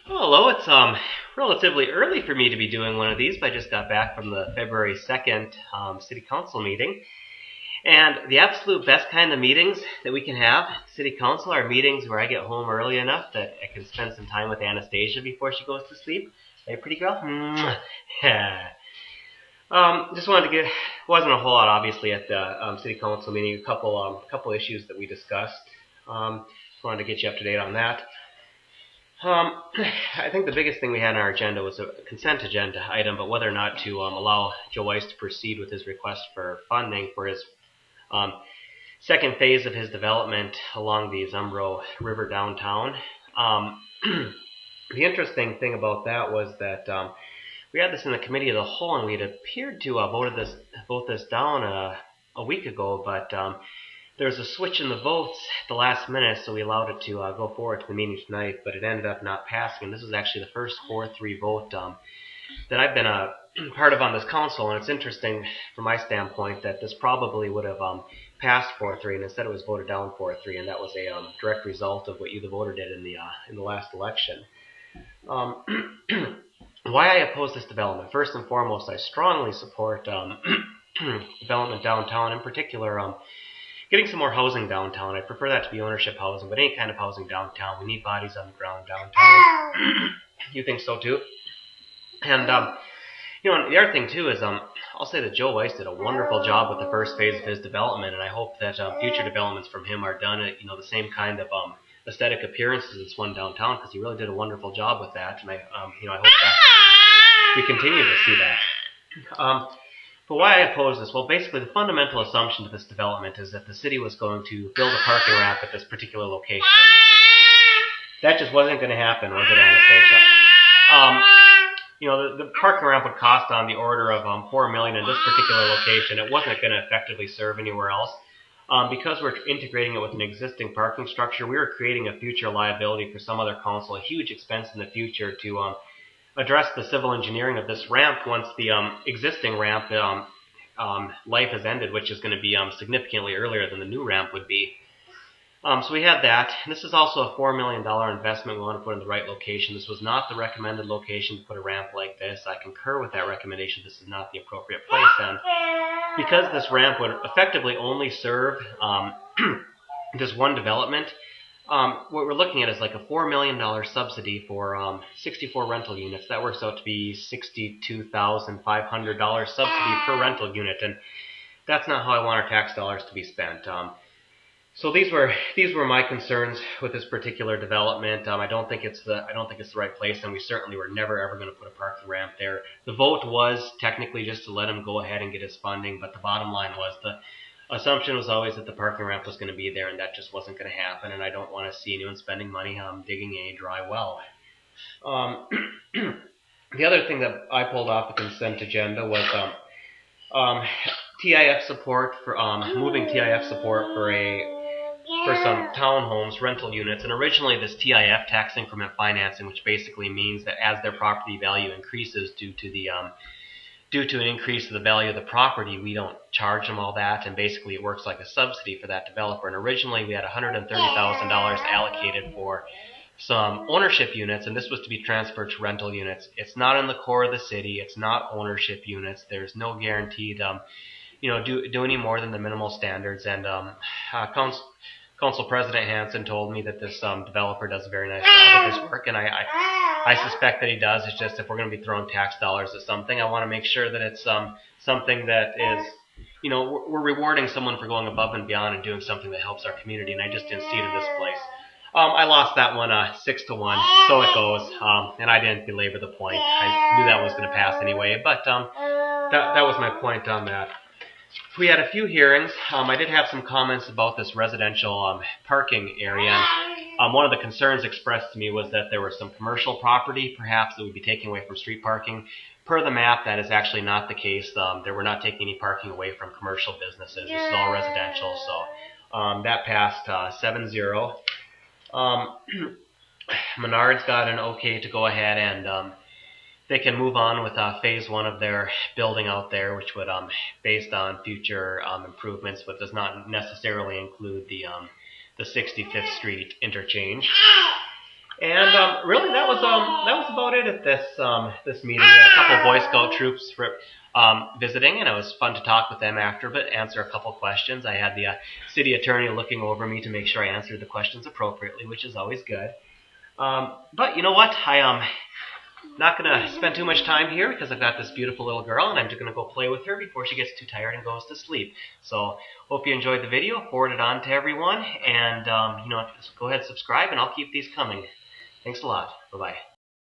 Hello, it's relatively early for me to be doing one of these, but I just got back from the February 2nd City Council meeting. And the absolute best kind of meetings that we can have, City Council, are meetings where I get home early enough that I can spend some time with Anastasia before she goes to sleep. Hey, pretty girl? Yeah. Just wanted to get, wasn't a whole lot obviously at the City Council meeting, a couple issues that we discussed. Just wanted to get you up to date on that. I think the biggest thing we had on our agenda was a consent agenda item, but whether or not to allow Joe Weiss to proceed with his request for funding for his second phase of his development along the Zumbro River downtown. The interesting thing about that was that we had this in the committee of the whole, and we had appeared to vote this down a week ago, but there was a switch in the votes at the last minute, so we allowed it to go forward to the meeting tonight, but it ended up not passing. And this was actually the first 4-3 vote that I've been a part of on this council, and it's interesting from my standpoint that this probably would have passed 4-3, and instead it was voted down 4-3, and that was a direct result of what you, the voter, did in the last election. Why I oppose this development? First and foremost, I strongly support development downtown, in particular getting some more housing downtown. I prefer that to be ownership housing, but any kind of housing downtown. We need bodies on the ground downtown. You think so too? And the other thing too is I'll say that Joe Weiss did a wonderful job with the first phase of his development, and I hope that future developments from him are done at the same kind of aesthetic appearance as this one downtown, because he really did a wonderful job with that, and I hope that we continue to see that. But why I oppose this? Well, basically the fundamental assumption to this development is that the city was going to build a parking ramp at this particular location. That just wasn't going to happen, was it, Anastasia? The parking ramp would cost on the order of $4 million in this particular location. It wasn't going to effectively serve anywhere else. Because we're integrating it with an existing parking structure, we were creating a future liability for some other council, a huge expense in the future to address the civil engineering of this ramp once the existing ramp life has ended, which is going to be significantly earlier than the new ramp would be. So we had that. And this is also a $4 million investment we want to put in the right location. This was not the recommended location to put a ramp like this. I concur with that recommendation. This is not the appropriate place. And because this ramp would effectively only serve this one development, what we're looking at is like a $4 million subsidy for 64 rental units. That works out to be $62,500 subsidy per rental unit, and that's not how I want our tax dollars to be spent. So these were my concerns with this particular development. I don't think it's the right place, and we certainly were never ever going to put a parking ramp there. The vote was technically just to let him go ahead and get his funding, but the bottom line was the assumption was always that the parking ramp was going to be there, and that just wasn't going to happen, and I don't want to see anyone spending money digging a dry well. The other thing that I pulled off the consent agenda was TIF support for moving TIF support for some townhomes, rental units, and originally this TIF, tax increment financing, which basically means that as their property value increases due to an increase in the value of the property, we don't charge them all that, and basically it works like a subsidy for that developer. And originally we had $130,000 allocated for some ownership units, and this was to be transferred to rental units. It's not in the core of the city. It's not ownership units. There's no guaranteed do any more than the minimal standards. And Council President Hansen told me that this developer does a very nice job with his work, and I suspect that he does. It's just if we're going to be throwing tax dollars at something, I want to make sure that it's something that is, we're rewarding someone for going above and beyond and doing something that helps our community, and I just didn't see it in this place. I lost that one 6-1, so it goes, and I didn't belabor the point. I knew that was going to pass anyway, but that was my point on that. We had a few hearings. I did have some comments about this residential parking area. One of the concerns expressed to me was that there was some commercial property, perhaps, that would be taken away from street parking. Per the map, that is actually not the case. We're not taking any parking away from commercial businesses. This is all residential, so that passed 7-0. Menards got an okay to go ahead and they can move on with phase 1 of their building out there, which would, based on future improvements, but does not necessarily include the 65th Street interchange. And really, that was about it at this meeting. We had a couple of Boy Scout troops visiting, and it was fun to talk with them after, but answer a couple questions. I had the city attorney looking over me to make sure I answered the questions appropriately, which is always good. But you know what? I'm not going to spend too much time here because I've got this beautiful little girl, and I'm just going to go play with her before she gets too tired and goes to sleep. So hope you enjoyed the video. Forward it on to everyone, and you know, just go ahead and subscribe, and I'll keep these coming. Thanks a lot. Bye-bye.